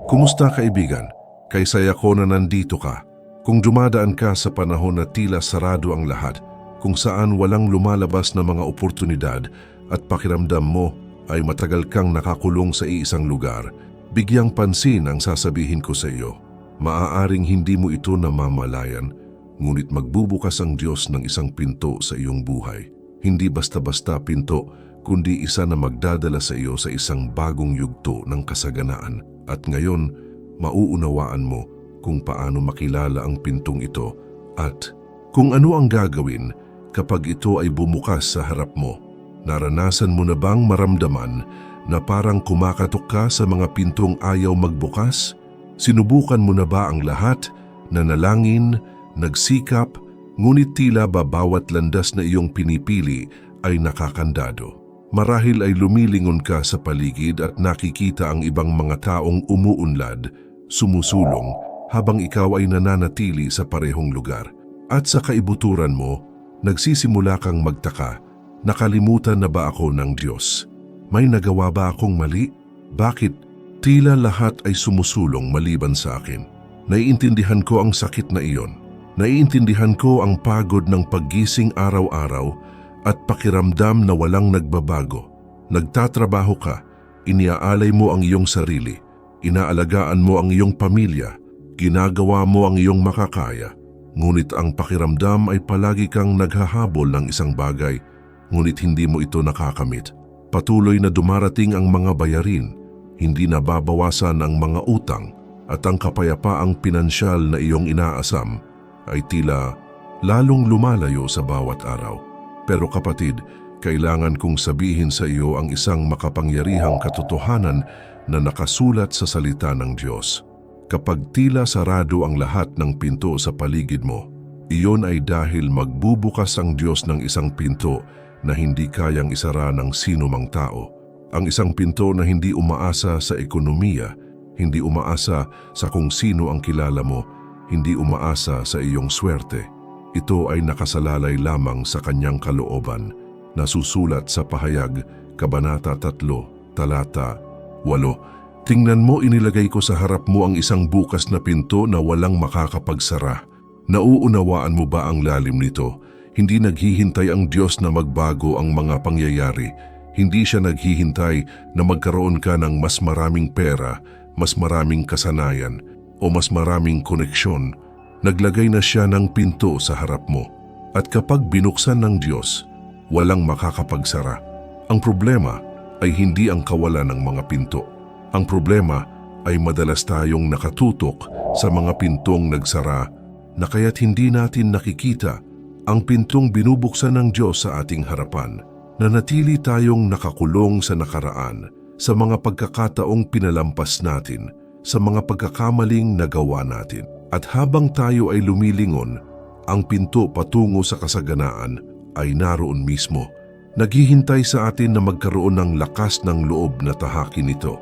Kumusta kaibigan? Kaysaya ko na nandito ka. Kung dumadaan ka sa panahon na tila sarado ang lahat, kung saan walang lumalabas na mga oportunidad at pakiramdam mo ay matagal kang nakakulong sa iisang lugar, bigyang pansin ang sasabihin ko sa iyo. Maaaring hindi mo ito namamalayan, ngunit magbubukas ang Diyos ng isang pinto sa iyong buhay. Hindi basta-basta pinto, kundi isa na magdadala sa iyo sa isang bagong yugto ng kasaganaan. At ngayon, mauunawaan mo kung paano makilala ang pintong ito at kung ano ang gagawin kapag ito ay bumukas sa harap mo. Naranasan mo na bang maramdaman na parang kumakatok ka sa mga pintong ayaw magbukas? Sinubukan mo na ba ang lahat? Nanalangin, nagsikap, ngunit tila ba bawat landas na iyong pinipili ay nakakandado? Marahil ay lumilingon ka sa paligid at nakikita ang ibang mga taong umuunlad, sumusulong, habang ikaw ay nananatili sa parehong lugar. At sa kaibuturan mo, nagsisimula kang magtaka, nakalimutan na ba ako ng Diyos? May nagawa ba akong mali? Bakit tila lahat ay sumusulong maliban sa akin? Naiintindihan ko ang sakit na iyon. Naiintindihan ko ang pagod ng paggising araw-araw at pakiramdam na walang nagbabago. Nagtatrabaho ka, iniaalay mo ang iyong sarili, inaalagaan mo ang iyong pamilya, ginagawa mo ang iyong makakaya. Ngunit ang pakiramdam ay palagi kang naghahabol ng isang bagay, ngunit hindi mo ito nakakamit. Patuloy na dumarating ang mga bayarin, hindi nababawasan ang mga utang, at ang kapayapaang pinansyal na iyong inaasam ay tila lalong lumalayo sa bawat araw. Pero kapatid, kailangan kong sabihin sa iyo ang isang makapangyarihang katotohanan na nakasulat sa salita ng Diyos. Kapag tila sarado ang lahat ng pinto sa paligid mo, iyon ay dahil magbubukas ang Diyos ng isang pinto na hindi kayang isara ng sinumang tao. Ang isang pinto na hindi umaasa sa ekonomiya, hindi umaasa sa kung sino ang kilala mo, hindi umaasa sa iyong swerte. Ito ay nakasalalay lamang sa kanyang kalooban, nasusulat sa Pahayag, Kabanata 3, Talata 8. Tingnan mo, inilagay ko sa harap mo ang isang bukas na pinto na walang makakapagsara. Nauunawaan mo ba ang lalim nito? Hindi naghihintay ang Diyos na magbago ang mga pangyayari. Hindi siya naghihintay na magkaroon ka ng mas maraming pera, mas maraming kasanayan, o mas maraming koneksyon. Naglagay na siya ng pinto sa harap mo. At kapag binuksan ng Diyos, walang makakapagsara. Ang problema ay hindi ang kawalan ng mga pinto. Ang problema ay madalas tayong nakatutok sa mga pintong nagsara na kaya't hindi natin nakikita ang pintong binubuksan ng Diyos sa ating harapan. Nanatili tayong nakakulong sa nakaraan, sa mga pagkakataong pinalampas natin, sa mga pagkakamaling nagawa natin. At habang tayo ay lumilingon, ang pinto patungo sa kasaganaan ay naroon mismo. Naghihintay sa atin na magkaroon ng lakas ng loob na tahakin ito.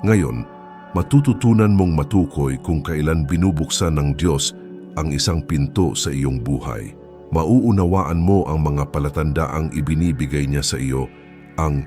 Ngayon, matututunan mong matukoy kung kailan binubuksan ng Diyos ang isang pinto sa iyong buhay. Mauunawaan mo ang mga palatandaang ibinibigay niya sa iyo, ang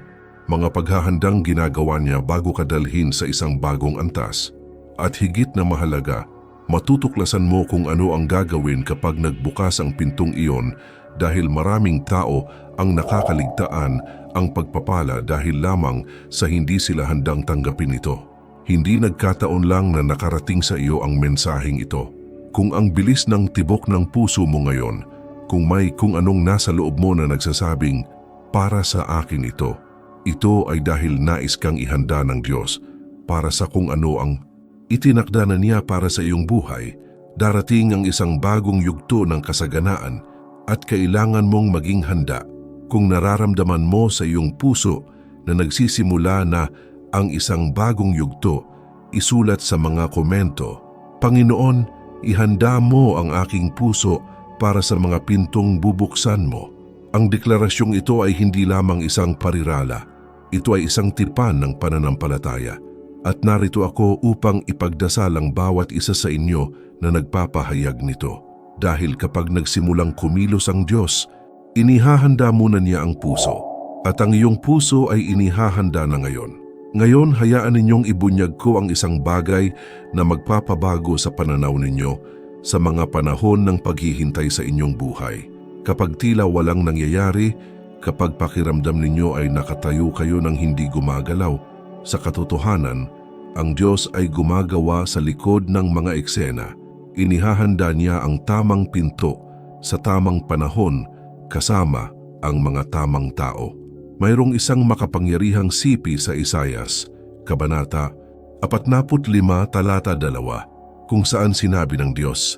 mga paghahandang ginagawa niya bago ka dalhin sa isang bagong antas. At higit na mahalaga, matutuklasan mo kung ano ang gagawin kapag nagbukas ang pintong iyon dahil maraming tao ang nakakaligtaan ang pagpapala dahil lamang sa hindi sila handang tanggapin ito. Hindi nagkataon lang na nakarating sa iyo ang mensaheng ito. Kung ang bilis ng tibok ng puso mo ngayon, kung may kung anong nasa loob mo na nagsasabing, para sa akin ito ay dahil nais kang ihanda ng Diyos para sa kung ano ang itinakda na niya para sa iyong buhay. Darating ang isang bagong yugto ng kasaganaan at kailangan mong maging handa. Kung nararamdaman mo sa iyong puso na nagsisimula na ang isang bagong yugto, isulat sa mga komento, Panginoon, ihanda mo ang aking puso para sa mga pintong bubuksan mo. Ang deklarasyong ito ay hindi lamang isang parirala. Ito ay isang tipan ng pananampalataya. At narito ako upang ipagdasal ang bawat isa sa inyo na nagpapahayag nito. Dahil kapag nagsimulang kumilos ang Diyos, inihahanda muna niya ang puso. At ang iyong puso ay inihahanda na ngayon. Ngayon, hayaan ninyong ibunyag ko ang isang bagay na magpapabago sa pananaw ninyo sa mga panahon ng paghihintay sa inyong buhay. Kapag tila walang nangyayari, kapag pakiramdam ninyo ay nakatayo kayo ng hindi gumagalaw, sa katotohanan, ang Diyos ay gumagawa sa likod ng mga eksena. Inihahanda niya ang tamang pinto sa tamang panahon kasama ang mga tamang tao. Mayroong isang makapangyarihang sipi sa Isaias, Kabanata 45, talata 2, kung saan sinabi ng Diyos,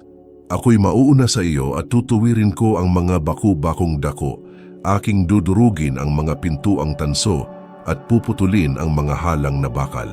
"Ako'y mauuna sa iyo at tutuwirin ko ang mga baku-bakong dako, aking dudurugin ang mga pintuang tanso at puputulin ang mga halang na bakal."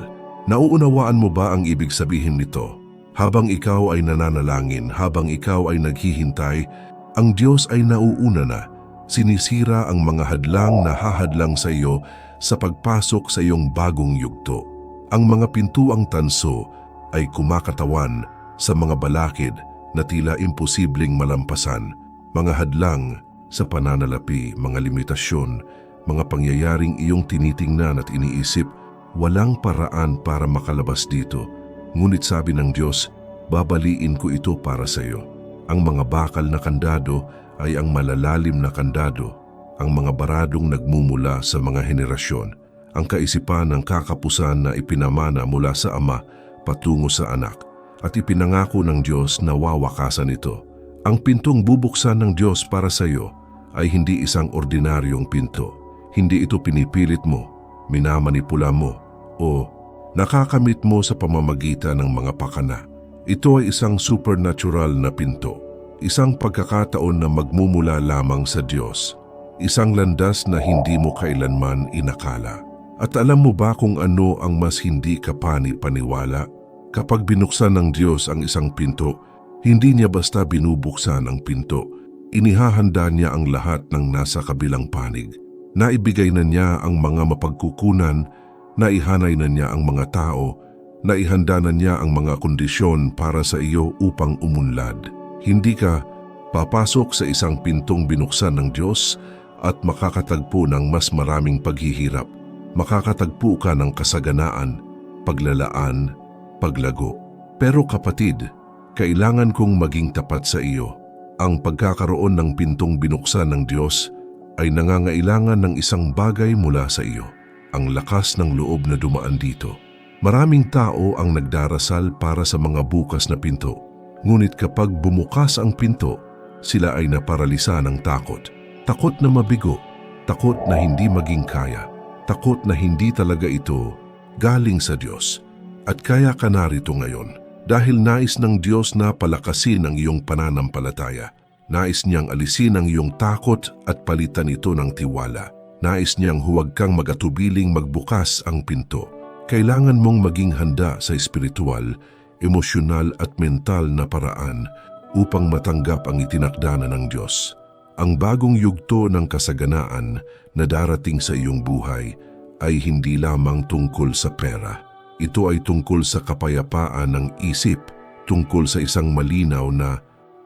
Nauunawaan mo ba ang ibig sabihin nito? Habang ikaw ay nananalangin, habang ikaw ay naghihintay, ang Diyos ay nauuna na. Sinisira ang mga hadlang na hahadlang sa iyo sa pagpasok sa iyong bagong yugto. Ang mga pintuang tanso ay kumakatawan sa mga balakid na tila imposibleng malampasan, mga hadlang sa pananalapi, mga limitasyon, mga pangyayaring iyong tinitingnan at iniisip, walang paraan para makalabas dito. Ngunit sabi ng Diyos, babaliin ko ito para sa iyo. Ang mga bakal na kandado ay ang malalalim na kandado, ang mga baradong nagmumula sa mga henerasyon, ang kaisipan ng kakapusan na ipinamana mula sa Ama patungo sa Anak, at ipinangako ng Diyos na wawakasan ito. Ang pintong bubuksan ng Diyos para sa iyo ay hindi isang ordinaryong pinto. Hindi ito pinipilit mo, minamanipula mo, o nakakamit mo sa pamamagitan ng mga pakana. Ito ay isang supernatural na pinto. Isang pagkakataon na magmumula lamang sa Diyos. Isang landas na hindi mo kailanman inakala. At alam mo ba kung ano ang mas hindi ka paniwala? Kapag binuksan ng Diyos ang isang pinto, hindi niya basta binubuksan ang pinto. Inihahanda niya ang lahat ng nasa kabilang panig. Naibigay na niya ang mga mapagkukunan, naihanay na niya ang mga tao, naihanda na niya ang mga kondisyon para sa iyo upang umunlad. Hindi ka papasok sa isang pintong binuksan ng Diyos at makakatagpo ng mas maraming paghihirap. Makakatagpo ka ng kasaganaan, paglalaan, paglago. Pero kapatid, kailangan kong maging tapat sa iyo. Ang pagkakaroon ng pintong binuksan ng Diyos ay nangangailangan ng isang bagay mula sa iyo. Ang lakas ng loob na dumaan dito. Maraming tao ang nagdarasal para sa mga bukas na pinto. Ngunit kapag bumukas ang pinto, sila ay naparalisa ng takot. Takot na mabigo, takot na hindi maging kaya, takot na hindi talaga ito galing sa Diyos. At kaya ka narito ngayon dahil nais ng Diyos na palakasin ang iyong pananampalataya. Nais niyang alisin ang iyong takot at palitan ito ng tiwala. Nais niyang huwag kang magatubiling magbukas ang pinto. Kailangan mong maging handa sa espiritual, emosyonal at mental na paraan upang matanggap ang itinakda na ng Diyos. Ang bagong yugto ng kasaganaan na darating sa iyong buhay ay hindi lamang tungkol sa pera. Ito ay tungkol sa kapayapaan ng isip, tungkol sa isang malinaw na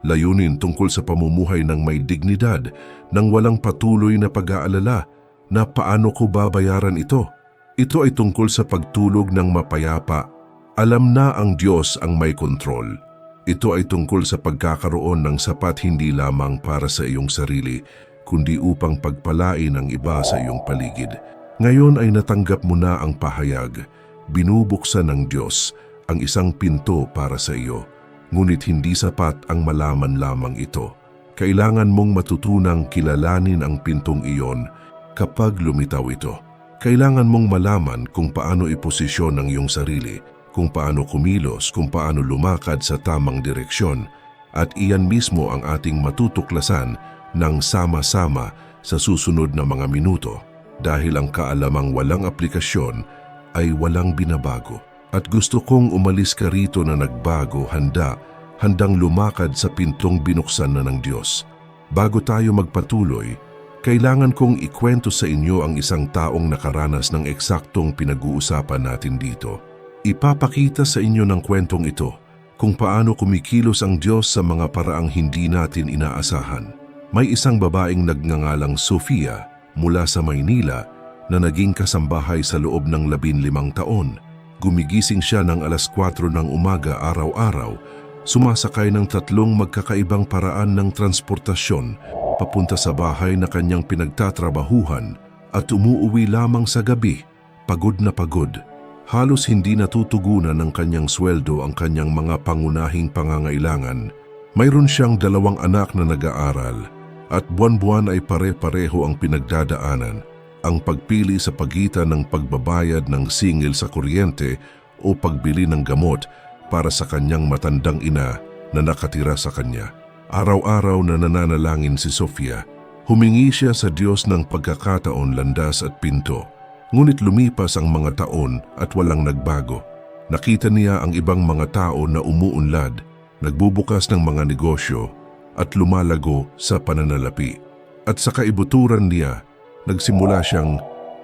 layunin, tungkol sa pamumuhay ng may dignidad, nang walang patuloy na pag-aalala na paano ko babayaran ito. Ito ay tungkol sa pagtulog ng mapayapa. Alam na ang Diyos ang may kontrol. Ito ay tungkol sa pagkakaroon ng sapat hindi lamang para sa iyong sarili, kundi upang pagpalain ang iba sa iyong paligid. Ngayon ay natanggap mo na ang pahayag. Binubuksan ng Diyos ang isang pinto para sa iyo. Ngunit hindi sapat ang malaman lamang ito. Kailangan mong matutunang kilalanin ang pintong iyon kapag lumitaw ito. Kailangan mong malaman kung paano iposisyon ang iyong sarili, kung paano kumilos, kung paano lumakad sa tamang direksyon, at iyan mismo ang ating matutuklasan ng sama-sama sa susunod na mga minuto, dahil ang kaalamang walang aplikasyon ay walang binabago. At gusto kong umalis ka rito na nagbago, handang lumakad sa pintong binuksan na ng Diyos. Bago tayo magpatuloy, kailangan kong ikwento sa inyo ang isang taong nakaranas ng eksaktong pinag-uusapan natin dito. Ipapakita sa inyo ng kwentong ito kung paano kumikilos ang Diyos sa mga paraang hindi natin inaasahan. May isang babaeng nagngangalang Sofia mula sa Maynila na naging kasambahay sa loob ng 15 taon. Gumigising siya ng alas 4 ng umaga araw-araw, sumasakay ng 3 magkakaibang paraan ng transportasyon papunta sa bahay na kanyang pinagtatrabahuhan at umuuwi lamang sa gabi, pagod na pagod. Halos hindi natutugunan ng kanyang sweldo ang kanyang mga pangunahing pangangailangan. Mayroon siyang 2 anak na nag-aaral at buwan-buwan ay pare-pareho ang pinagdadaanan. Ang pagpili sa pagitan ng pagbabayad ng singil sa kuryente o pagbili ng gamot para sa kanyang matandang ina na nakatira sa kanya. Araw-araw na nananalangin si Sofia. Humingi siya sa Diyos ng pagkakataon, landas at pinto. Ngunit lumipas ang mga taon at walang nagbago. Nakita niya ang ibang mga tao na umuunlad, nagbubukas ng mga negosyo at lumalago sa pananalapi. At sa kaibuturan niya, nagsimula siyang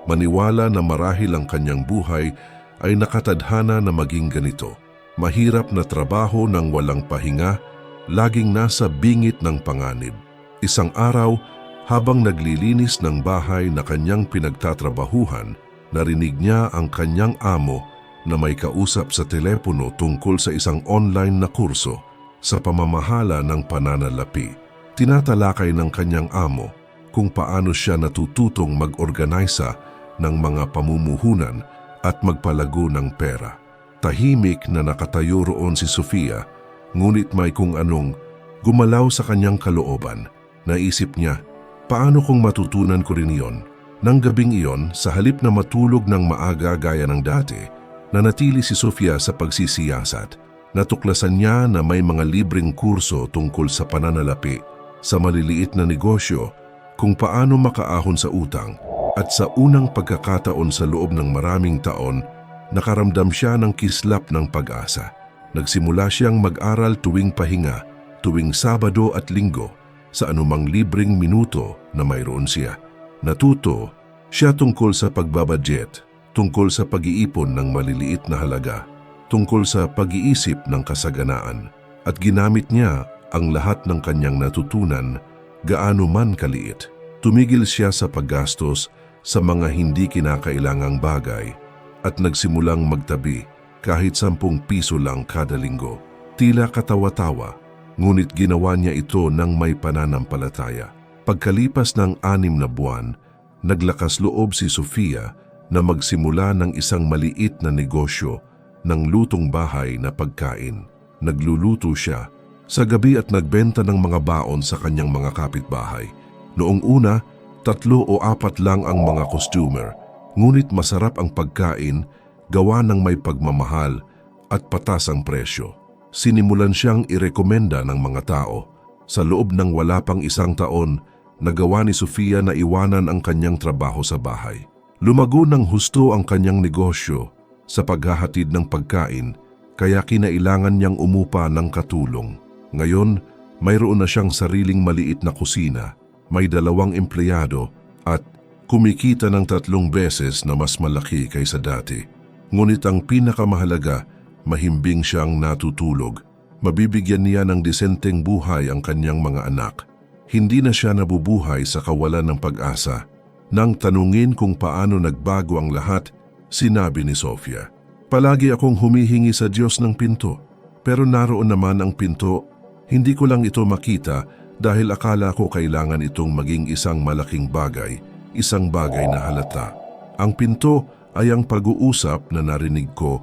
maniwala na marahil ang kanyang buhay ay nakatadhana na maging ganito. Mahirap na trabaho ng walang pahinga, laging nasa bingit ng panganib. Isang araw, habang naglilinis ng bahay na kanyang pinagtatrabahuhan, narinig niya ang kanyang amo na may kausap sa telepono tungkol sa isang online na kurso sa pamamahala ng pananalapi. Tinatalakay ng kanyang amo kung paano siya natututong mag-organisa ng mga pamumuhunan at magpalago ng pera. Tahimik na nakatayo roon si Sofia, ngunit may kung anong gumalaw sa kanyang kalooban. Naisip niya, paano kung matutunan ko rin iyon? Nang gabing iyon, sa halip na matulog ng maaga gaya ng dati, nanatili si Sofia sa pagsisiyasat. Natuklasan niya na may mga libreng kurso tungkol sa pananalapi, sa maliliit na negosyo, kung paano makaahon sa utang, at sa unang pagkakataon sa loob ng maraming taon, nakaramdam siya ng kislap ng pag-asa. Nagsimula siyang mag-aral tuwing pahinga, tuwing Sabado at Linggo, sa anumang libreng minuto na mayroon siya. Natuto siya tungkol sa pagbabudget, tungkol sa pag-iipon ng maliliit na halaga, tungkol sa pag-iisip ng kasaganaan, at ginamit niya ang lahat ng kanyang natutunan, gaano man kaliit. Tumigil siya sa paggastos sa mga hindi kinakailangang bagay at nagsimulang magtabi kahit 10 piso lang kada linggo. Tila katawa-tawa, ngunit ginawa niya ito ng may pananampalataya. Pagkalipas ng 6 na buwan, naglakas loob si Sofia na magsimula ng isang maliit na negosyo ng lutong bahay na pagkain. Nagluluto siya sa gabi at nagbenta ng mga baon sa kanyang mga kapitbahay. Noong una, 3 o 4 lang ang mga customer, ngunit masarap ang pagkain, gawa ng may pagmamahal at patas ang presyo. Sinimulan siyang irekomenda ng mga tao. Sa loob ng wala pang 1 taon, nagawa ni Sofia na iwanan ang kanyang trabaho sa bahay. Lumago ng husto ang kanyang negosyo sa paghahatid ng pagkain, kaya kinailangan niyang umupa ng katulong. Ngayon, mayroon na siyang sariling maliit na kusina, may 2 empleyado at kumikita ng 3 beses na mas malaki kaysa dati. Ngunit ang pinakamahalaga, mahimbing siyang natutulog. Mabibigyan niya ng disenteng buhay ang kanyang mga anak. Hindi na siya nabubuhay sa kawalan ng pag-asa. Nang tanungin kung paano nagbago ang lahat, sinabi ni Sofia, "Palagi akong humihingi sa Diyos ng pinto, pero naroon naman ang pinto. Hindi ko lang ito makita dahil akala ko kailangan itong maging isang malaking bagay, isang bagay na halata. Ang pinto ay ang pag-uusap na narinig ko,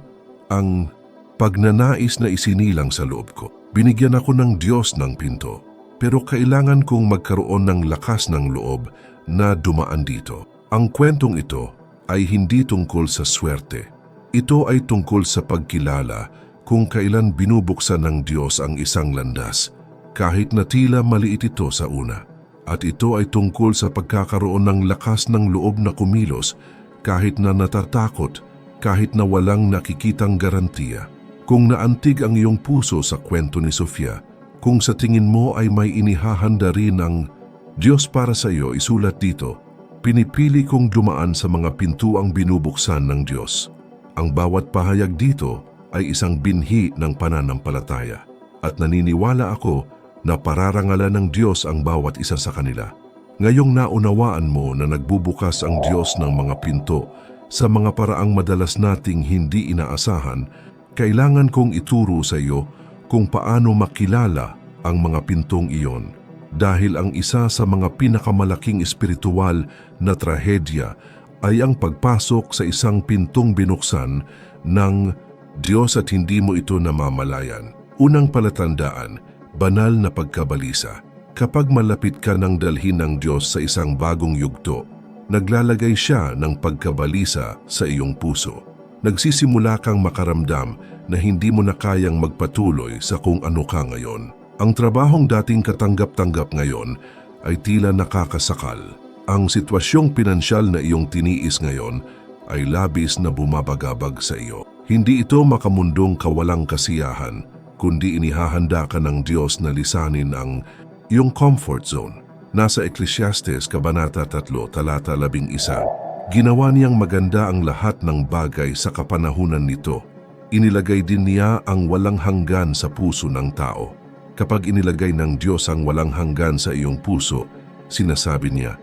ang pagnanais na isinilang sa loob ko. Binigyan ako ng Diyos ng pinto, pero kailangan kong magkaroon ng lakas ng loob na dumaan dito. Ang kwentong ito ay hindi tungkol sa swerte. Ito ay tungkol sa pagkilala kung kailan binubuksan ng Diyos ang isang landas, kahit na tila maliit ito sa una. At ito ay tungkol sa pagkakaroon ng lakas ng loob na kumilos kahit na natatakot, kahit na walang nakikitang garantiya. Kung naantig ang iyong puso sa kwento ni Sofia, kung sa tingin mo ay may inihahanda rin ang Diyos para sa iyo, isulat dito, "Pinipili kong dumaan sa mga pintuang binubuksan ng Diyos." Ang bawat pahayag dito ay isang binhi ng pananampalataya, at naniniwala ako na pararangalan ng Diyos ang bawat isa sa kanila. Ngayong naunawaan mo na nagbubukas ang Diyos ng mga pinto sa mga paraang madalas nating hindi inaasahan, kailangan kong ituro sa iyo kung paano makilala ang mga pintong iyon. Dahil ang isa sa mga pinakamalaking espiritual na trahedya ay ang pagpasok sa isang pintong binuksan ng Diyos at hindi mo ito namamalayan. Unang palatandaan, banal na pagkabalisa. Kapag malapit ka ng dalhin ng Diyos sa isang bagong yugto, naglalagay siya ng pagkabalisa sa iyong puso. Nagsisimula kang makaramdam na hindi mo na kayang magpatuloy sa kung ano ka ngayon. Ang trabahong dating katanggap-tanggap ngayon ay tila nakakasakal. Ang sitwasyong pinansyal na iyong tiniis ngayon ay labis na bumabagabag sa iyo. Hindi ito makamundong kawalang kasiyahan, kundi inihahanda ka ng Diyos na lisanin ang iyong comfort zone. Nasa Ecclesiastes Kabanata 3, Talata 11, ginawa niyang maganda ang lahat ng bagay sa kapanahunan nito. Inilagay din niya ang walang hanggan sa puso ng tao. Kapag inilagay ng Diyos ang walang hanggan sa iyong puso, sinasabi niya,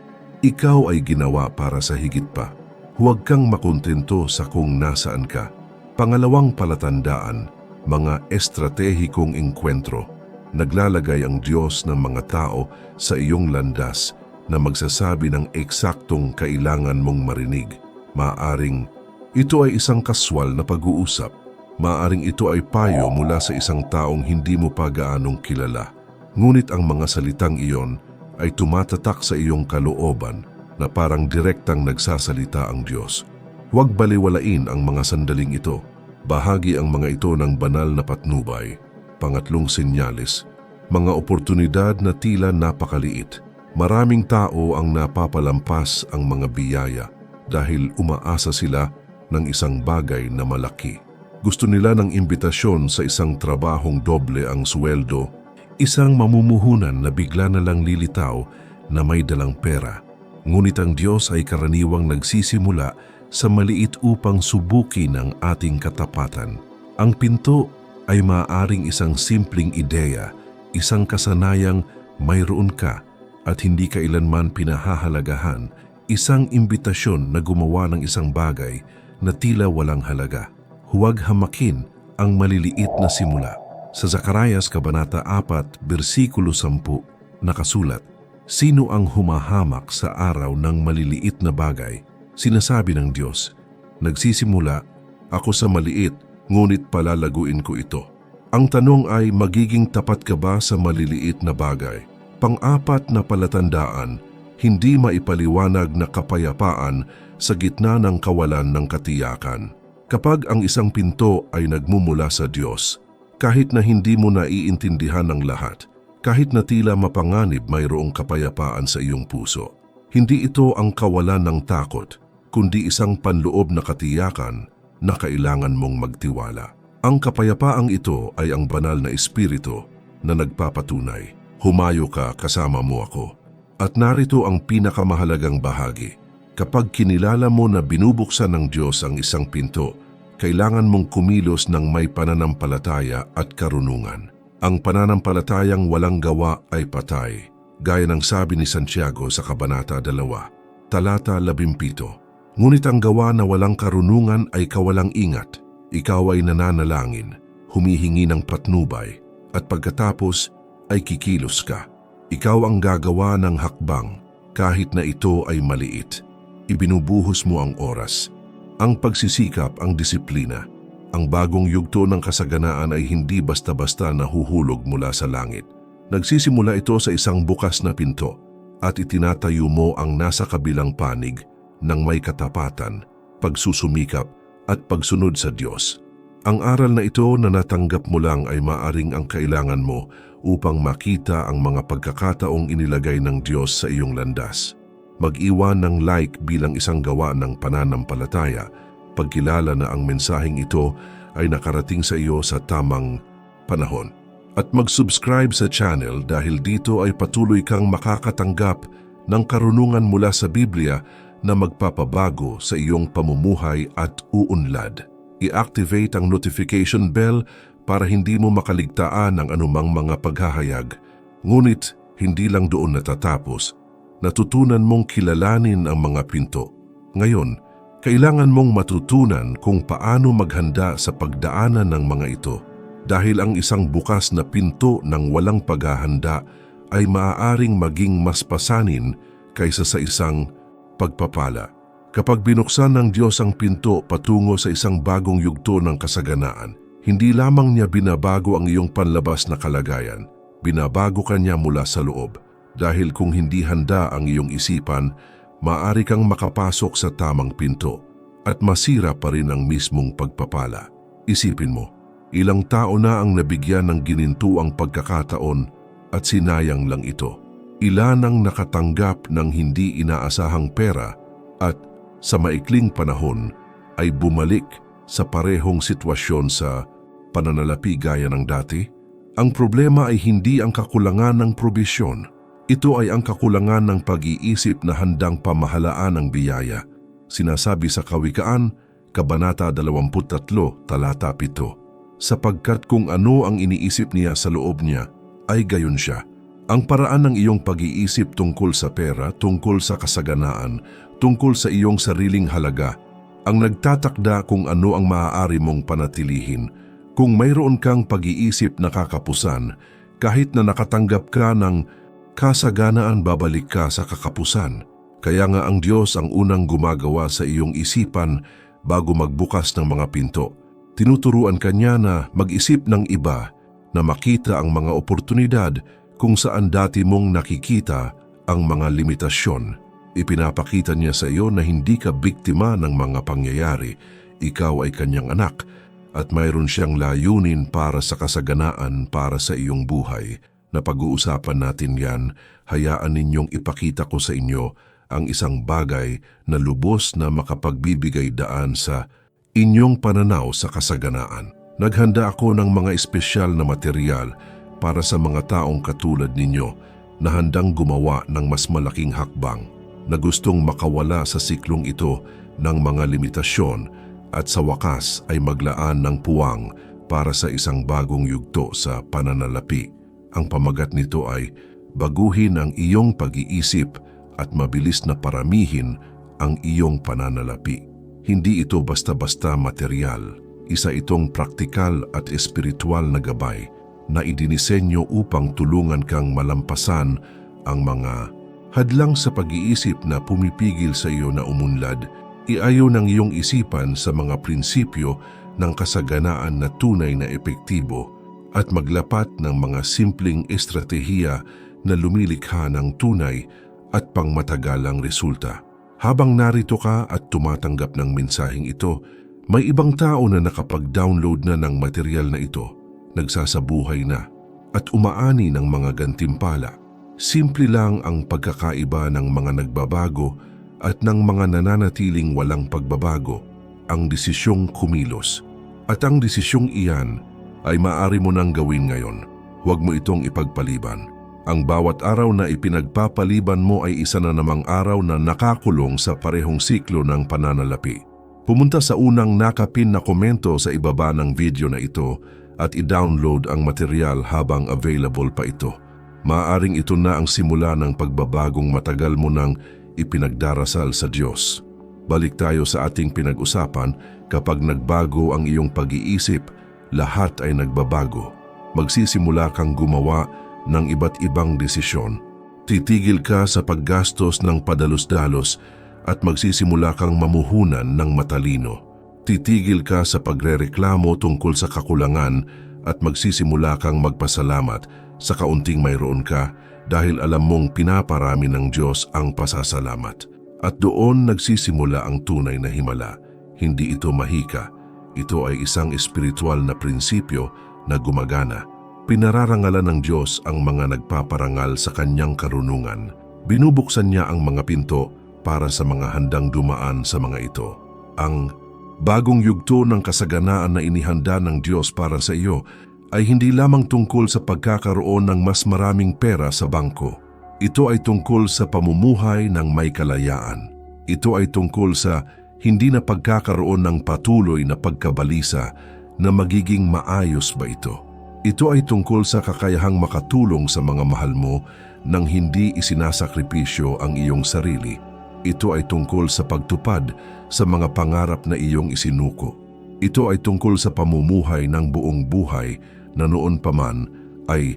ikaw ay ginawa para sa higit pa. Huwag kang makontento sa kung nasaan ka. Pangalawang palatandaan, mga estratehikong engkwentro. Naglalagay ang Diyos ng mga tao sa iyong landas na magsasabi ng eksaktong kailangan mong marinig. Maaring ito ay isang kaswal na pag-uusap. Maaring ito ay payo mula sa isang taong hindi mo pa gaanong kilala. Ngunit ang mga salitang iyon ay tumatatak sa iyong kalooban na parang direktang nagsasalita ang Diyos. Huwag baliwalain ang mga sandaling ito. Bahagi ang mga ito ng banal na patnubay. Pangatlong senyales, mga oportunidad na tila napakaliit. Maraming tao ang napapalampas ang mga biyaya dahil umaasa sila ng isang bagay na malaki. Gusto nila ng imbitasyon sa isang trabahong doble ang sweldo, isang mamumuhunan na bigla na lang lilitaw na may dalang pera. Ngunit ang Diyos ay karaniwang nagsisimula sa maliit upang subukin ang ating katapatan. Ang pinto ay maaaring isang simpleng ideya, isang kasanayang mayroon ka at hindi kailanman pinahahalagahan, isang imbitasyon na gumawa ng isang bagay na tila walang halaga. Huwag hamakin ang maliliit na simula. Sa Zacarias Kabanata 4, versikulo 10, nakasulat, sino ang humahamak sa araw ng maliliit na bagay? Sinasabi ng Diyos, nagsisimula ako sa maliit, ngunit palalaguin ko ito. Ang tanong ay, magiging tapat ka ba sa maliliit na bagay? Pang-apat na palatandaan, hindi maipaliwanag na kapayapaan sa gitna ng kawalan ng katiyakan. Kapag ang isang pinto ay nagmumula sa Diyos, kahit na hindi mo naiintindihan ang lahat, kahit na tila mapanganib mayroong kapayapaan sa iyong puso. Hindi ito ang kawalan ng takot, kundi isang panloob na katiyakan na kailangan mong magtiwala. Ang kapayapaang ito ay ang banal na espiritu na nagpapatunay. Humayo ka, kasama mo ako. At narito ang pinakamahalagang bahagi. Kapag kinilala mo na binubuksan ng Diyos ang isang pinto, kailangan mong kumilos ng may pananampalataya at karunungan. Ang pananampalatayang walang gawa ay patay, gaya ng sabi ni Santiago sa Kabanata 2, Talata 17. Ngunit ang gawa na walang karunungan ay kawalang ingat. Ikaw ay nananalangin, humihingi ng patnubay, at pagkatapos ay kikilos ka. Ikaw ang gagawa ng hakbang, kahit na ito ay maliit. Ibinubuhos mo ang oras. Ang pagsisikap, ang disiplina. Ang bagong yugto ng kasaganaan ay hindi basta-basta nahuhulog mula sa langit. Nagsisimula ito sa isang bukas na pinto, at itinatayo mo ang nasa kabilang panig ng may katapatan, pagsusumikap, at pagsunod sa Diyos. Ang aral na ito na natanggap mo lang ay maaring ang kailangan mo upang makita ang mga pagkakataong inilagay ng Diyos sa iyong landas. Mag-iwan ng like bilang isang gawa ng pananampalataya, pagkilala na ang mensaheng ito ay nakarating sa iyo sa tamang panahon. At mag-subscribe sa channel dahil dito ay patuloy kang makakatanggap ng karunungan mula sa Biblia na magpapabago sa iyong pamumuhay at uunlad. I-activate ang notification bell para hindi mo makaligtaan ang anumang mga paghahayag. Ngunit hindi lang doon natatapos. Natutunan mong kilalanin ang mga pinto. Ngayon, kailangan mong matutunan kung paano maghanda sa pagdaanan ng mga ito. Dahil ang isang bukas na pinto ng walang paghahanda ay maaaring maging mas pasanin kaysa sa isang pagpapala. Kapag binuksan ng Diyos ang pinto patungo sa isang bagong yugto ng kasaganaan, hindi lamang niya binabago ang iyong panlabas na kalagayan, binabago ka niya mula sa loob. Dahil kung hindi handa ang iyong isipan, maaari kang makapasok sa tamang pinto at masira pa rin ang mismong pagpapala. Isipin mo, ilang tao na ang nabigyan ng ginintuang pagkakataon at sinayang lang ito. Ilan ang nakatanggap ng hindi inaasahang pera at sa maikling panahon ay bumalik sa parehong sitwasyon sa pananalapi gaya ng dati? Ang problema ay hindi ang kakulangan ng probisyon. Ito ay ang kakulangan ng pag-iisip na handang pamahalaan ang biyaya. Sinasabi sa Kawikaan, Kabanata 23, Talata 7, sapagkat kung ano ang iniisip niya sa loob niya, ay gayon siya. Ang paraan ng iyong pag-iisip tungkol sa pera, tungkol sa kasaganaan, tungkol sa iyong sariling halaga, ang nagtatakda kung ano ang maaari mong panatilihin. Kung mayroon kang pag-iisip na kakapusan, kahit na nakatanggap ka ng kasaganaan, babalik ka sa kakapusan. Kaya nga ang Diyos ang unang gumagawa sa iyong isipan bago magbukas ng mga pinto. Tinuturuan ka niya na mag-isip ng iba, na makita ang mga oportunidad kung saan dati mong nakikita ang mga limitasyon. Ipinapakita niya sa iyo na hindi ka biktima ng mga pangyayari. Ikaw ay kanyang anak at mayroon siyang layunin para sa kasaganaan para sa iyong buhay. Napag-uusapan natin yan, hayaan ninyong ipakita ko sa inyo ang isang bagay na lubos na makapagbibigay daan sa inyong pananaw sa kasaganaan. Naghanda ako ng mga espesyal na material para sa mga taong katulad ninyo na handang gumawa ng mas malaking hakbang, na gustong makawala sa siklong ito ng mga limitasyon at sa wakas ay maglaan ng puwang para sa isang bagong yugto sa pananalapi. Ang pamagat nito ay baguhin ang iyong pag-iisip at mabilis na paramihin ang iyong pananalapi. Hindi ito basta-basta material. Isa itong praktikal at espiritual na gabay na idinisenyo upang tulungan kang malampasan ang mga hadlang sa pag-iisip na pumipigil sa iyo na umunlad. Iayo ng iyong isipan sa mga prinsipyo ng kasaganaan na tunay na epektibo at maglapat ng mga simpleng estratehiya na lumilikha ng tunay at pangmatagalang resulta. Habang narito ka at tumatanggap ng mensaheng ito, may ibang tao na nakapag-download na ng material na ito, nagsasabuhay na, at umaani ng mga gantimpala. Simple lang ang pagkakaiba ng mga nagbabago at ng mga nananatiling walang pagbabago, ang desisyong kumilos. At ang desisyong iyan ay maaari mo nang gawin ngayon. Huwag mo itong ipagpaliban. Ang bawat araw na ipinagpapaliban mo ay isa na namang araw na nakakulong sa parehong siklo ng pananalapi. Pumunta sa unang nakapin na komento sa ibaba ng video na ito at i-download ang material habang available pa ito. Maaaring ito na ang simula ng pagbabagong matagal mo nang ipinagdarasal sa Diyos. Balik tayo sa ating pinag-usapan. Kapag nagbago ang iyong pag-iisip, lahat ay nagbabago. Magsisimula kang gumawa ng iba't ibang desisyon. Titigil ka sa paggastos ng padalos-dalos at magsisimula kang mamuhunan ng matalino. Titigil ka sa pagrereklamo tungkol sa kakulangan at magsisimula kang magpasalamat sa kaunting mayroon ka dahil alam mong pinaparami ng Diyos ang pasasalamat. At doon nagsisimula ang tunay na himala. Hindi ito mahika. Ito ay isang espiritual na prinsipyo na gumagana. Pinararangalan ng Diyos ang mga nagpaparangal sa kanyang karunungan. Binubuksan niya ang mga pinto para sa mga handang dumaan sa mga ito. Ang bagong yugto ng kasaganaan na inihanda ng Diyos para sa iyo ay hindi lamang tungkol sa pagkakaroon ng mas maraming pera sa bangko. Ito ay tungkol sa pamumuhay ng may kalayaan. Ito ay tungkol sa hindi na pagkakaroon ng patuloy na pagkabalisa na magiging maayos ba ito. Ito ay tungkol sa kakayahang makatulong sa mga mahal mo nang hindi isinasakripisyo ang iyong sarili. Ito ay tungkol sa pagtupad sa mga pangarap na iyong isinuko. Ito ay tungkol sa pamumuhay ng buong buhay na noon pa man ay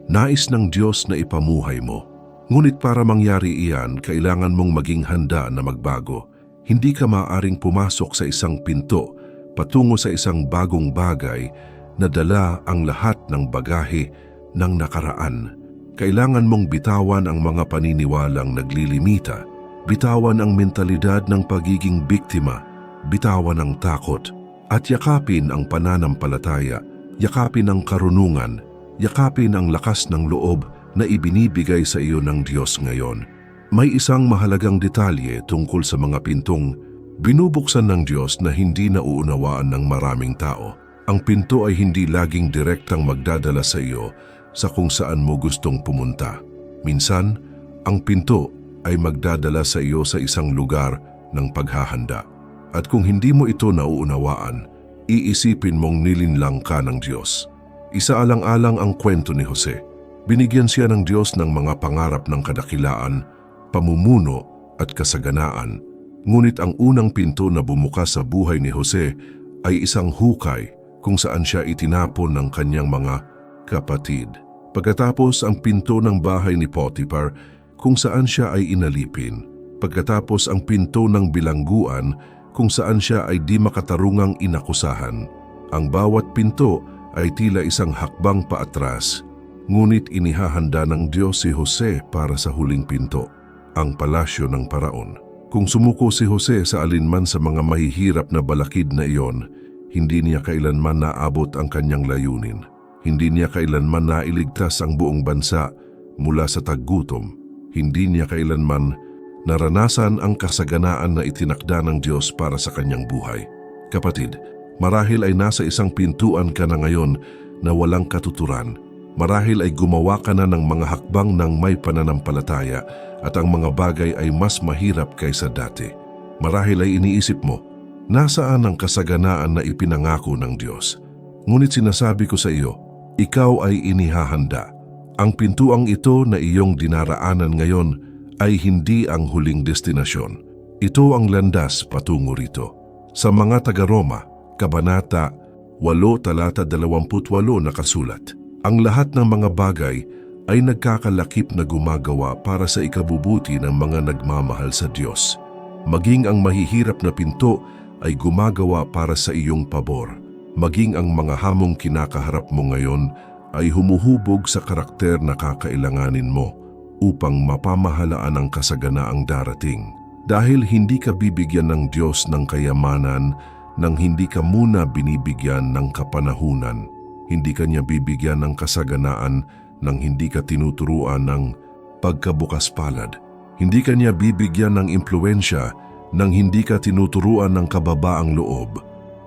nais ng Diyos na ipamuhay mo. Ngunit para mangyari iyan, kailangan mong maging handa na magbago. Hindi ka maaaring pumasok sa isang pinto patungo sa isang bagong bagay na dala ang lahat ng bagahe ng nakaraan. Kailangan mong bitawan ang mga paniniwalang naglilimita, bitawan ang mentalidad ng pagiging biktima, bitawan ang takot, at yakapin ang pananampalataya, yakapin ang karunungan, yakapin ang lakas ng loob na ibinibigay sa iyo ng Diyos ngayon. May isang mahalagang detalye tungkol sa mga pintong binubuksan ng Diyos na hindi nauunawaan ng maraming tao. Ang pinto ay hindi laging direktang magdadala sa iyo sa kung saan mo gustong pumunta. Minsan, ang pinto ay magdadala sa iyo sa isang lugar ng paghahanda. At kung hindi mo ito nauunawaan, iisipin mong nilinlang ka ng Diyos. Isaalang-alang ang kwento ni Jose. Binigyan siya ng Diyos ng mga pangarap ng kadakilaan, pamumuno at kasaganaan. Ngunit ang unang pinto na bumukas sa buhay ni Jose ay isang hukay kung saan siya itinapon ng kanyang mga kapatid. Pagkatapos ang pinto ng bahay ni Potiphar kung saan siya ay inalipin. Pagkatapos ang pinto ng bilangguan kung saan siya ay di makatarungang inakusahan. Ang bawat pinto ay tila isang hakbang paatras. Ngunit inihahanda ng Diyos si Jose para sa huling pinto, ang palasyo ng paraon. Kung sumuko si Jose sa alinman sa mga mahihirap na balakid na iyon, hindi niya kailanman naabot ang kanyang layunin. Hindi niya kailanman nailigtas ang buong bansa mula sa taggutom. Hindi niya kailanman naranasan ang kasaganaan na itinakda ng Diyos para sa kanyang buhay. Kapatid, marahil ay nasa isang pintuan ka na ngayon na walang katuturan. Marahil ay gumawa ka na ng mga hakbang ng may pananampalataya at ang mga bagay ay mas mahirap kaysa dati. Marahil ay iniisip mo, nasaan ang kasaganaan na ipinangako ng Diyos? Ngunit sinasabi ko sa iyo, ikaw ay inihahanda. Ang pintuang ito na iyong dinaraanan ngayon ay hindi ang huling destinasyon. Ito ang landas patungo rito. Sa mga taga-Roma, Kabanata 8:28 nakasulat, ang lahat ng mga bagay ay nagkakalakip na gumagawa para sa ikabubuti ng mga nagmamahal sa Diyos. Maging ang mahihirap na pinto ay gumagawa para sa iyong pabor. Maging ang mga hamong kinakaharap mo ngayon ay humuhubog sa karakter na kakailanganin mo upang mapamahalaan ang kasaganaang darating. Dahil hindi ka bibigyan ng Diyos ng kayamanan nang hindi ka muna binibigyan ng kapanahunan. Hindi ka niya bibigyan ng kasaganaan nang hindi ka tinuturuan ng pagkabukas palad. Hindi ka niya bibigyan ng impluensya nang hindi ka tinuturuan ng kababaang loob.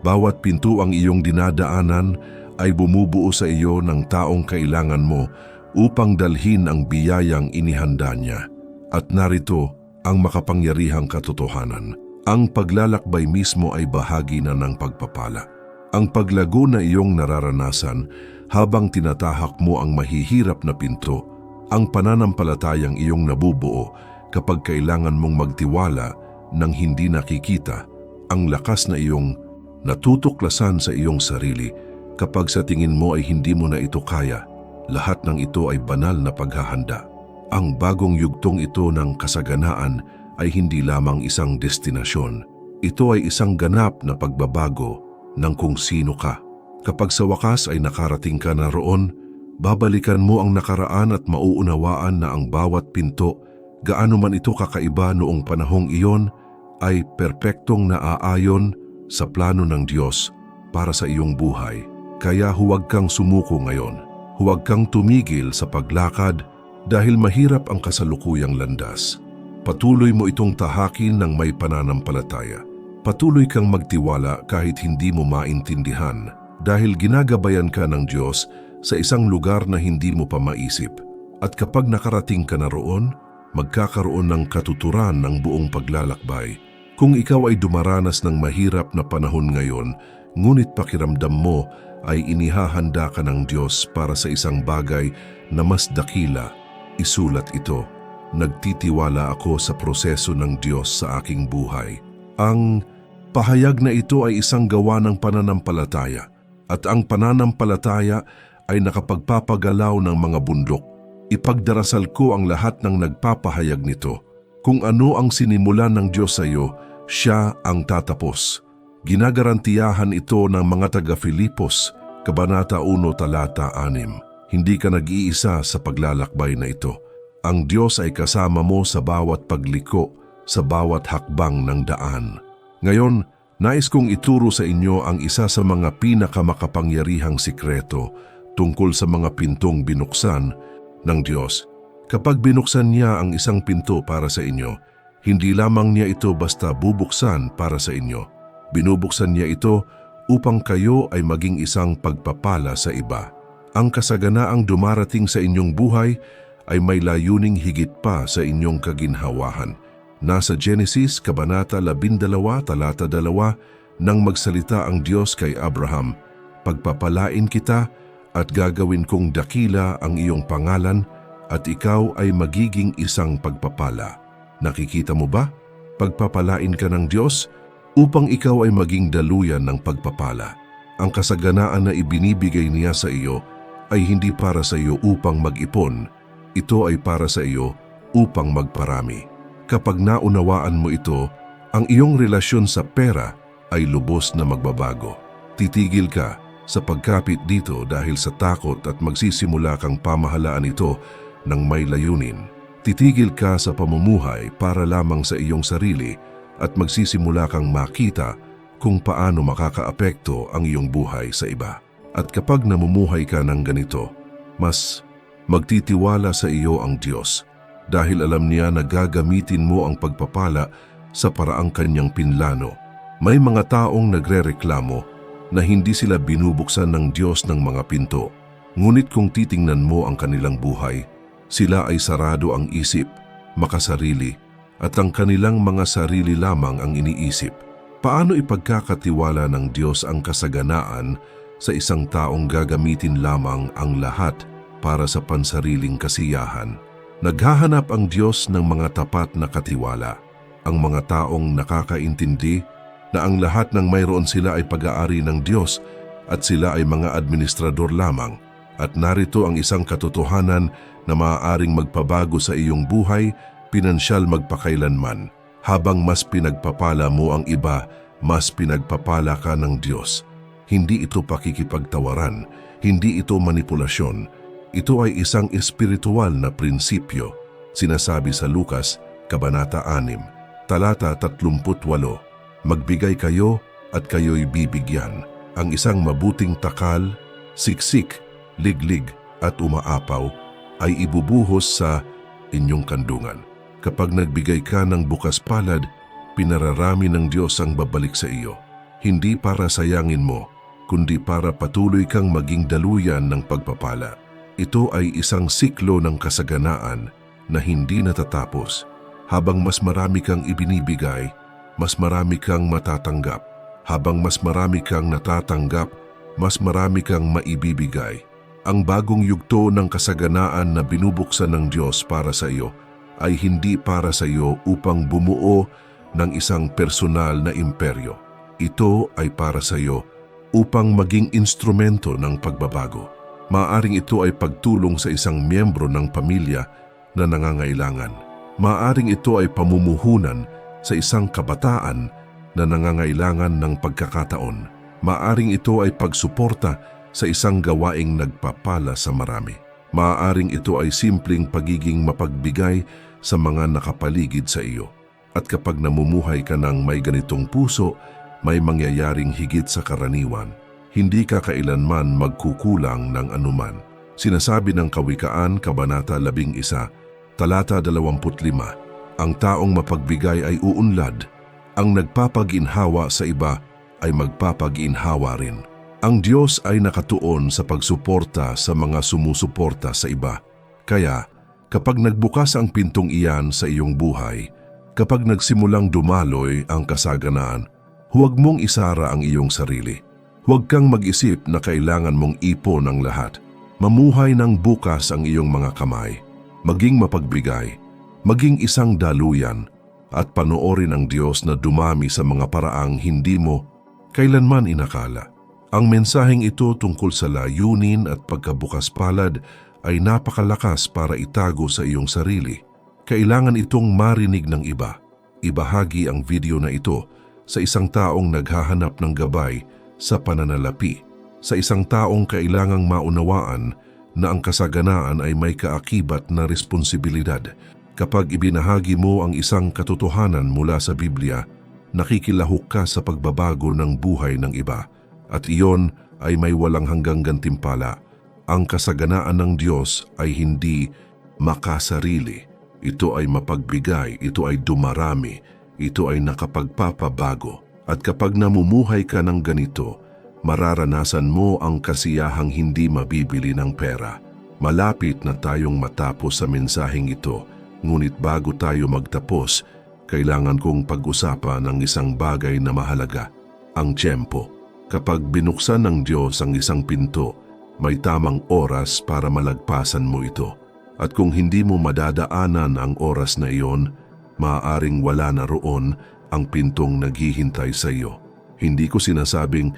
Bawat pinto ang iyong dinadaanan ay bumubuo sa iyo ng taong kailangan mo upang dalhin ang biyayang inihanda niya. At narito ang makapangyarihang katotohanan. Ang paglalakbay mismo ay bahagi na ng pagpapala. Ang paglago na iyong nararanasan habang tinatahak mo ang mahihirap na pinto, ang pananampalatayang iyong nabubuo kapag kailangan mong magtiwala nang hindi nakikita, ang lakas na iyong natutuklasan sa iyong sarili kapag sa tingin mo ay hindi mo na ito kaya, lahat ng ito ay banal na paghahanda. Ang bagong yugtong ito ng kasaganaan ay hindi lamang isang destinasyon. Ito ay isang ganap na pagbabago ng kung sino ka. Kapag sa wakas ay nakarating ka na roon, babalikan mo ang nakaraan at mauunawaan na ang bawat pinto, gaano man ito kakaiba noong panahong iyon, ay perpektong naaayon sa plano ng Diyos para sa iyong buhay. Kaya huwag kang sumuko ngayon. Huwag kang tumigil sa paglakad dahil mahirap ang kasalukuyang landas. Patuloy mo itong tahakin ng may pananampalataya. Patuloy kang magtiwala kahit hindi mo maintindihan dahil ginagabayan ka ng Diyos sa isang lugar na hindi mo pa maisip. At kapag nakarating ka na roon, magkakaroon ng katuturan ng buong paglalakbay. Kung ikaw ay dumaranas ng mahirap na panahon ngayon, ngunit pakiramdam mo ay inihahanda ka ng Diyos para sa isang bagay na mas dakila, isulat ito. Nagtitiwala ako sa proseso ng Diyos sa aking buhay. Ang pahayag na ito ay isang gawa ng pananampalataya, at ang pananampalataya ay nakapagpapagalaw ng mga bundok. Ipagdarasal ko ang lahat ng nagpapahayag nito. Kung ano ang sinimulan ng Diyos sa iyo, Siya ang tatapos. Ginagarantiyahan ito ng mga taga-Filipos, Kabanata 1, Talata 6. Hindi ka nag-iisa sa paglalakbay na ito. Ang Diyos ay kasama mo sa bawat pagliko, sa bawat hakbang ng daan. Ngayon, nais kong ituro sa inyo ang isa sa mga pinakamakapangyarihang sikreto tungkol sa mga pintong binuksan ng Diyos. Kapag binuksan niya ang isang pinto para sa inyo, hindi lamang niya ito basta bubuksan para sa inyo. Binubuksan niya ito upang kayo ay maging isang pagpapala sa iba. Ang kasaganaang dumarating sa inyong buhay ay may layuning higit pa sa inyong kaginhawahan. Nasa Genesis, Kabanata 12, Talata 2, nang magsalita ang Diyos kay Abraham, "Pagpapalain kita at gagawin kong dakila ang iyong pangalan at ikaw ay magiging isang pagpapala." Nakikita mo ba? Pagpapalain ka ng Diyos upang ikaw ay maging daluyan ng pagpapala. Ang kasaganaan na ibinibigay niya sa iyo ay hindi para sa iyo upang mag-ipon. Ito ay para sa iyo upang magparami. Kapag naunawaan mo ito, ang iyong relasyon sa pera ay lubos na magbabago. Titigil ka sa pagkapit dito dahil sa takot at magsisimula kang pamahalaan ito ng may layunin. Titigil ka sa pamumuhay para lamang sa iyong sarili at magsisimula kang makita kung paano makakaapekto ang iyong buhay sa iba. At kapag namumuhay ka ng ganito, mas magtitiwala sa iyo ang Diyos dahil alam niya na gagamitin mo ang pagpapala sa paraang kanyang pinlano. May mga taong nagrereklamo na hindi sila binubuksan ng Diyos ng mga pinto. Ngunit kung titingnan mo ang kanilang buhay, sila ay sarado ang isip, makasarili, at ang kanilang mga sarili lamang ang iniisip. Paano ipagkakatiwala ng Diyos ang kasaganaan sa isang taong gagamitin lamang ang lahat para sa pansariling kasiyahan? Naghahanap ang Diyos ng mga tapat na katiwala, ang mga taong nakakaintindi na ang lahat ng mayroon sila ay pag-aari ng Diyos at sila ay mga administrador lamang. At narito ang isang katotohanan na maaaring magpabago sa iyong buhay, pinansyal magpakailanman. Habang mas pinagpapala mo ang iba, mas pinagpapala ka ng Diyos. Hindi ito pakikipagtawaran, hindi ito manipulasyon. Ito ay isang espiritual na prinsipyo. Sinasabi sa Lucas, Kabanata 6, Talata 38, "Magbigay kayo at kayo'y bibigyan. Ang isang mabuting takal, siksik, liglig at umaapaw ay ibubuhos sa inyong kandungan." Kapag nagbigay ka ng bukas palad, pinararami ng Diyos ang babalik sa iyo. Hindi para sayangin mo, kundi para patuloy kang maging daluyan ng pagpapala. Ito ay isang siklo ng kasaganaan na hindi natatapos. Habang mas marami kang ibinibigay, mas marami kang matatanggap. Habang mas marami kang natatanggap, mas marami kang maibibigay. Ang bagong yugto ng kasaganaan na binubuksan ng Diyos para sa iyo ay hindi para sa iyo upang bumuo ng isang personal na imperyo. Ito ay para sa iyo upang maging instrumento ng pagbabago. Maaaring ito ay pagtulong sa isang miyembro ng pamilya na nangangailangan. Maaaring ito ay pamumuhunan sa isang kabataan na nangangailangan ng pagkakataon. Maaaring ito ay pagsuporta sa isang gawaing nagpapala sa marami. Maaaring ito ay simpleng pagiging mapagbigay sa mga nakapaligid sa iyo. At kapag namumuhay ka ng may ganitong puso, may mangyayaring higit sa karaniwan. Hindi ka kailanman magkukulang ng anuman. Sinasabi ng Kawikaan, Kabanata 11, Talata 25, "Ang taong mapagbigay ay uunlad. Ang nagpapaginhawa sa iba ay magpapaginhawa rin." Ang Diyos ay nakatuon sa pagsuporta sa mga sumusuporta sa iba. Kaya, kapag nagbukas ang pintong iyan sa iyong buhay, kapag nagsimulang dumaloy ang kasaganaan, huwag mong isara ang iyong sarili. Huwag kang mag-isip na kailangan mong ipon ang lahat. Mamuhay ng bukas ang iyong mga kamay. maging mapagbigay, maging isang daluyan, at panoorin ang Diyos na dumami sa mga paraang hindi mo kailanman inakala. Ang mensaheng ito tungkol sa layunin at pagkabukas palad ay napakalakas para itago sa iyong sarili. Kailangan itong marinig ng iba. Ibahagi ang video na ito sa isang taong naghahanap ng gabay sa pananalapi, sa isang taong kailangang maunawaan na ang kasaganaan ay may kaakibat na responsibilidad. Kapag ibinahagi mo ang isang katotohanan mula sa Biblia, nakikilahok ka sa pagbabago ng buhay ng iba, at iyon ay may walang hanggang gantimpala. Ang kasaganaan ng Diyos ay hindi makasarili. Ito ay mapagbigay, ito ay dumarami, ito ay nakapagpapabago. At kapag namumuhay ka ng ganito, mararanasan mo ang kasiyahang hindi mabibili ng pera. Malapit na tayong matapos sa mensaheng ito, ngunit bago tayo magtapos, kailangan kong pag-usapan ng isang bagay na mahalaga, ang tiyempo. Kapag binuksan ng Diyos ang isang pinto, may tamang oras para malagpasan mo ito. At kung hindi mo madadaanan ang oras na iyon, maaaring wala na roon ang pintong naghihintay sa iyo. Hindi ko sinasabing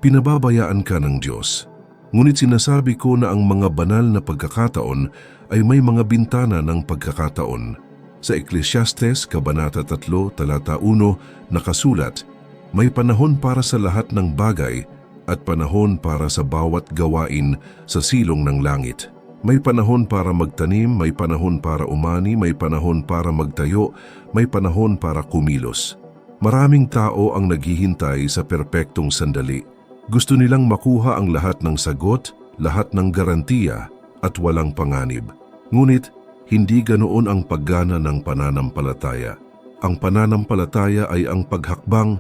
pinababayaan ka ng Diyos. Ngunit sinasabi ko na ang mga banal na pagkakataon ay may mga bintana ng pagkakataon. Sa Ecclesiastes, Kabanata 3, Talata 1, nakasulat, may panahon para sa lahat ng bagay at panahon para sa bawat gawain sa silong ng langit. May panahon para magtanim, may panahon para umani, may panahon para magtayo, may panahon para kumilos. Maraming tao ang naghihintay sa perpektong sandali. Gusto nilang makuha ang lahat ng sagot, lahat ng garantiya at walang panganib. Ngunit, hindi ganoon ang paggana ng pananampalataya. Ang pananampalataya ay ang paghakbang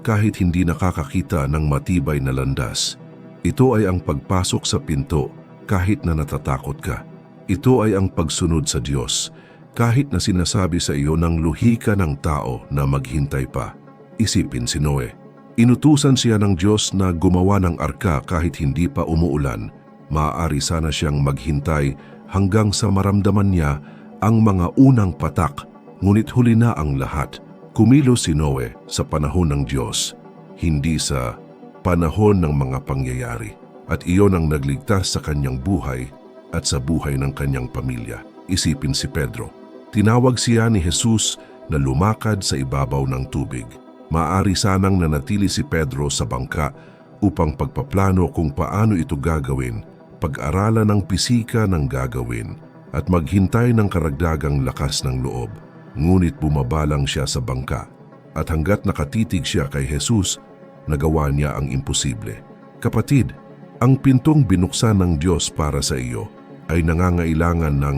kahit hindi nakakakita ng matibay na landas. Ito ay ang pagpasok sa pinto kahit na natatakot ka. Ito ay ang pagsunod sa Diyos kahit na sinasabi sa iyo ng luhi ka ng tao na maghintay pa. Isipin si Noe. Inutusan siya ng Diyos na gumawa ng arka kahit hindi pa umuulan. Maaari sana siyang maghintay hanggang sa maramdaman niya ang mga unang patak, ngunit huli na ang lahat. Kumilos si Noe sa panahon ng Diyos, hindi sa panahon ng mga pangyayari. At iyon ang nagligtas sa kanyang buhay at sa buhay ng kanyang pamilya. Isipin si Pedro. Tinawag siya ni Jesus na lumakad sa ibabaw ng tubig. Maaari sanang nanatili si Pedro sa bangka upang pagpaplano kung paano ito gagawin, pag-aralan ng pisika ng gagawin, at maghintay ng karagdagang lakas ng loob. Ngunit bumabalang siya sa bangka, at hanggat nakatitig siya kay Jesus, nagawa niya ang imposible. Kapatid, ang pintong binuksan ng Diyos para sa iyo ay nangangailangan ng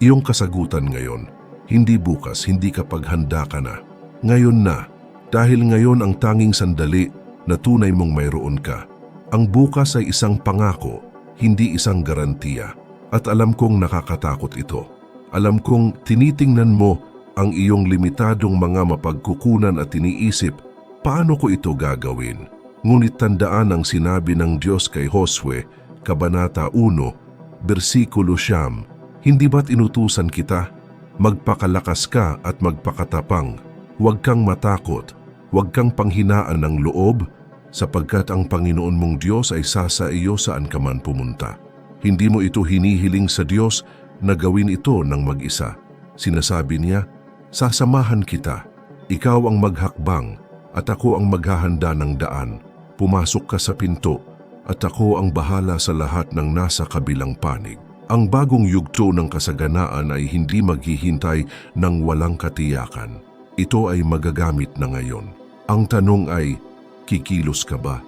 iyong kasagutan ngayon. Hindi bukas, hindi kapag handa ka na. Ngayon na, dahil ngayon ang tanging sandali na tunay mong mayroon ka. Ang bukas ay isang pangako, hindi isang garantiya. At alam kong nakakatakot ito. Alam kong tinitingnan mo ang iyong limitadong mga mapagkukunan at iniisip, paano ko ito gagawin? Ngunit tandaan ang sinabi ng Diyos kay Josue, Kabanata 1, versikulo 9, hindi ba't inutusan kita? Magpakalakas ka at magpakatapang. Huwag kang matakot, huwag kang panghinaan ng loob, sapagkat ang Panginoon mong Diyos ay sasa iyo saan ka man pumunta. Hindi mo ito hinihiling sa Diyos na gawin ito ng mag-isa. Sinasabi niya, sasamahan kita, ikaw ang maghakbang at ako ang maghahanda ng daan. Pumasok ka sa pinto at ako ang bahala sa lahat ng nasa kabilang panig. Ang bagong yugto ng kasaganaan ay hindi maghihintay ng walang katiyakan. Ito ay magagamit na ngayon. Ang tanong ay, kikilos ka ba?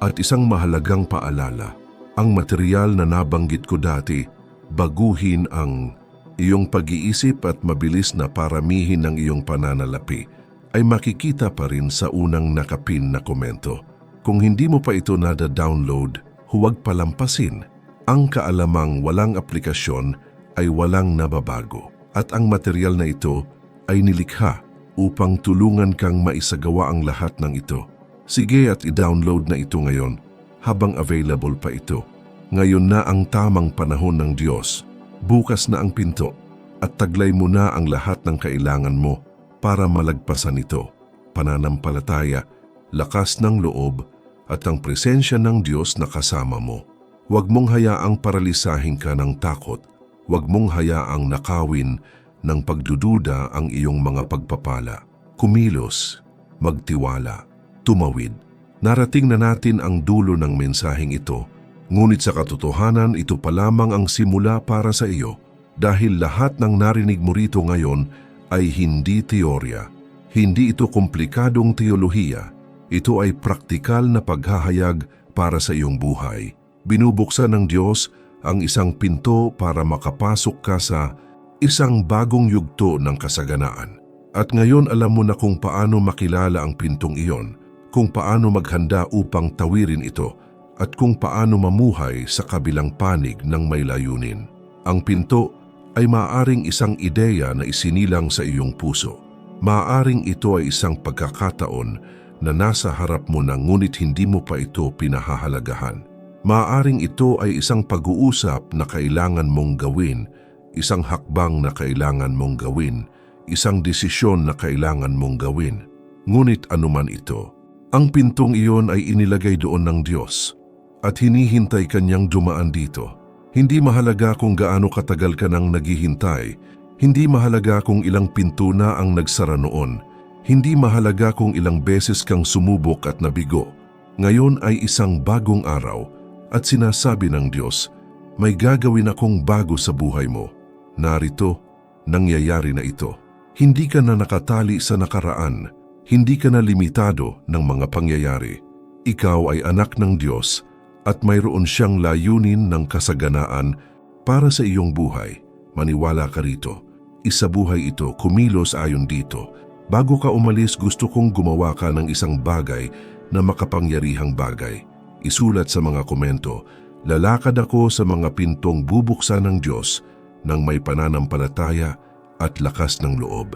At isang mahalagang paalala, ang material na nabanggit ko dati, baguhin ang iyong pag-iisip at mabilis na paramihin ng iyong pananalapi, ay makikita pa rin sa unang nakapin na komento. Kung hindi mo pa ito nada-download, huwag palampasin. Ang kaalamang walang aplikasyon ay walang nababago. At ang material na ito ay nilikha upang tulungan kang maisagawa ang lahat ng ito. Sige at i-download na ito ngayon habang available pa ito. Ngayon na ang tamang panahon ng Diyos. Bukas na ang pinto at taglay mo na ang lahat ng kailangan mo para malagpasan ito. Pananampalataya, lakas ng loob at ang presensya ng Diyos na kasama mo. Huwag mong hayaang paralisahin ka ng takot. Huwag mong hayaang nakawin ng pagdududa ang iyong mga pagpapala. Kumilos, magtiwala, tumawid. Narating na natin ang dulo ng mensaheng ito, ngunit sa katotohanan ito pa lamang ang simula para sa iyo dahil lahat ng narinig mo rito ngayon ay hindi teorya. Hindi ito komplikadong teolohiya. Ito ay praktikal na paghahayag para sa iyong buhay. Binubuksan ng Diyos ang isang pinto para makapasok ka sa isang bagong yugto ng kasaganaan. At ngayon alam mo na kung paano makilala ang pintong iyon, kung paano maghanda upang tawirin ito, at kung paano mamuhay sa kabilang panig ng may layunin. Ang pinto ay maaaring isang ideya na isinilang sa iyong puso. Maaaring ito ay isang pagkakataon na nasa harap mo na ngunit hindi mo pa ito pinahahalagahan. Maaaring ito ay isang pag-uusap na kailangan mong gawin, isang hakbang na kailangan mong gawin, isang desisyon na kailangan mong gawin. Ngunit anuman ito, ang pintong iyon ay inilagay doon ng Diyos at hinihintay kanyang dumaan dito. Hindi mahalaga kung gaano katagal ka nang naghihintay, hindi mahalaga kung ilang pinto na ang nagsara noon, hindi mahalaga kung ilang beses kang sumubok at nabigo. Ngayon ay isang bagong araw at sinasabi ng Diyos, may gagawin akong bago sa buhay mo. Narito, nangyayari na ito. Hindi ka na nakatali sa nakaraan, hindi ka na limitado ng mga pangyayari. Ikaw ay anak ng Diyos at mayroon siyang layunin ng kasaganaan para sa iyong buhay. Maniwala ka rito. Isabuhay ito, kumilos ayon dito. Bago ka umalis, gusto kong gumawa ka ng isang bagay na makapangyarihang bagay. Isulat sa mga komento, lalakad ako sa mga pintong bubuksan ng Diyos ng may pananampalataya at lakas ng loob.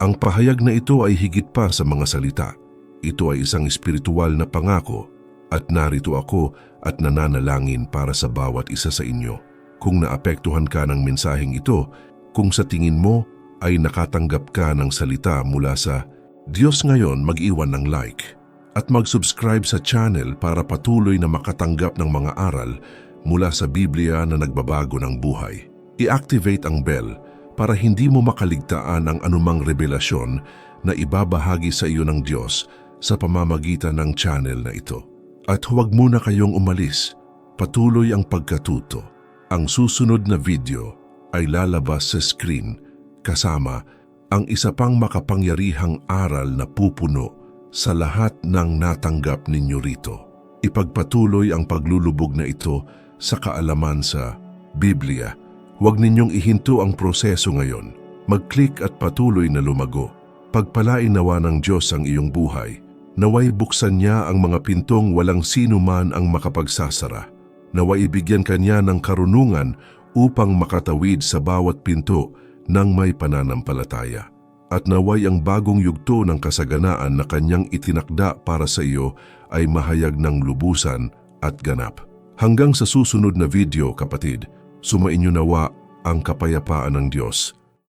Ang pahayag na ito ay higit pa sa mga salita. Ito ay isang espiritual na pangako at narito ako at nananalangin para sa bawat isa sa inyo. Kung naapektuhan ka ng mensaheng ito, kung sa tingin mo ay nakatanggap ka ng salita mula sa Diyos ngayon, mag-iwan ng like at mag-subscribe sa channel para patuloy na makatanggap ng mga aral mula sa Biblia na nagbabago ng buhay. I-activate ang bell para hindi mo makaligtaan ang anumang revelasyon na ibabahagi sa iyo ng Diyos sa pamamagitan ng channel na ito. At huwag muna kayong umalis, patuloy ang pagkatuto. Ang susunod na video ay lalabas sa screen kasama ang isa pang makapangyarihang aral na pupuno sa lahat ng natanggap ninyo rito. Ipagpatuloy ang paglulubog na ito sa kaalaman sa Biblia. Huwag ninyong ihinto ang proseso ngayon. Mag-click at patuloy na lumago. Pagpalain nawa ng Diyos ang iyong buhay. Naway buksan niya ang mga pintong walang sino man ang makapagsasara. Naway ibigyan kanya ng karunungan upang makatawid sa bawat pinto ng may pananampalataya. At naway ang bagong yugto ng kasaganaan na kanyang itinakda para sa iyo ay mahayag ng lubusan at ganap. Hanggang sa susunod na video, kapatid, sumainyo nawa ang kapayapaan ng Diyos